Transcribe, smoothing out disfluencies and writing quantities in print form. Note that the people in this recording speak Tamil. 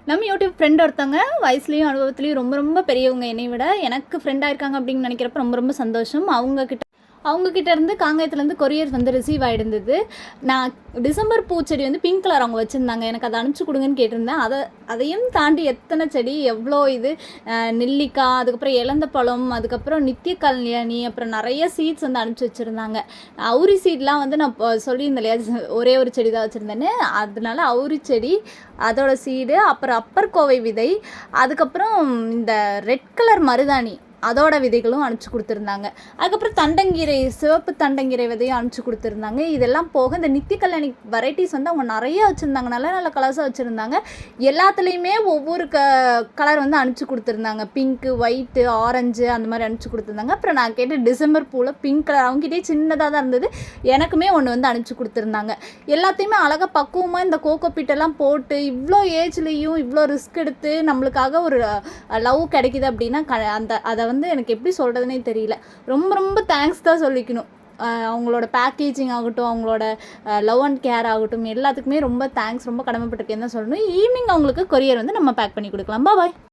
நம்ம யூடியூப் ஃப்ரெண்ட் ஒருத்தவங்க வயசுலேயும் அனுபவத்துலேயும் ரொம்ப ரொம்ப பெரியவங்க என்னை விட எனக்கு ஃப்ரெண்டாக இருக்காங்க அப்படின்னு நினைக்கிறப்ப ரொம்ப ரொம்ப சந்தோஷம். அவங்கக்கிட்ட இருந்து காங்கேயத்துலேருந்து கொரியர் வந்து ரிசீவ் ஆகிருந்தது. நான் டிசம்பர் பூச்செடி வந்து பிங்க் கலர் அவங்க வச்சுருந்தாங்க. எனக்கு அதை அனுப்பிச்சி கொடுங்கன்னு கேட்டிருந்தேன். அதையும் தாண்டி எத்தனை செடி எவ்வளோ இது நெல்லிக்காய், அதுக்கப்புறம் இலந்த பழம், அதுக்கப்புறம் நித்திய கல்யாணி, அப்புறம் நிறைய சீட்ஸ் வந்து அனுப்பிச்சி வச்சுருந்தாங்க. அவுரி சீட்லாம் வந்து நான் சொல்லியிருந்தேன் இல்லையா, ஒரே ஒரு செடி தான் வச்சுருந்தேன்னு. அதனால அவுரி செடி, அதோட சீடு, அப்புறம் அப்பர் கோவை விதை, அதுக்கப்புறம் இந்த ரெட் கலர் மருதாணி அதோட விதைகளும் அனுப்பிச்சி கொடுத்துருந்தாங்க. அதுக்கப்புறம் தண்டங்கீரை, சிவப்பு தண்டங்கீரை விதையும் அனுப்பிச்சி கொடுத்துருந்தாங்க. இதெல்லாம் போக இந்த நித்திய கல்யாணி வெரைட்டிஸ் வந்து அவங்க நிறைய வச்சுருந்தாங்க. நல்ல நல்ல கலர்ஸாக வச்சுருந்தாங்க. எல்லாத்துலேயுமே ஒவ்வொரு கலர் வந்து அனுப்பிச்சி கொடுத்துருந்தாங்க. பிங்க்கு, ஒயிட்டு, ஆரஞ்சு அந்த மாதிரி அனுப்பிச்சி கொடுத்துருந்தாங்க. அப்புறம் நான் கேட்டு டிசம்பர் பூவில் பிங்க் கலர் அவங்ககிட்டே சின்னதாக தான் இருந்தது. எனக்குமே ஒன்று வந்து அனுப்பிச்சி கொடுத்துருந்தாங்க. எல்லாத்தையுமே அழகாக பக்குவமாக இந்த கோகோபீட்டெல்லாம் போட்டு இவ்வளோ ஏஜ்லேயும் இவ்வளோ ரிஸ்க் எடுத்து நம்மளுக்காக ஒரு லவ் கிடைக்கிது அப்படின்னா அதை வந்து எனக்கு எப்படி சொல்கிறதுனே தெரியல. ரொம்ப ரொம்ப தேங்க்ஸ் தான் சொல்லிக்கணும். அவங்களோட பேக்கேஜிங் ஆகட்டும், அவங்களோட லவ் அண்ட் கேர் ஆகட்டும், எல்லாத்துக்குமே ரொம்ப தேங்க்ஸ், ரொம்ப கடமைப்பட்டிருக்கேன்னு தான் சொல்லணும். ஈவினிங் அவங்களுக்கு கொரியர் வந்து நம்ம பேக் பண்ணி கொடுக்கலாம். பாய்.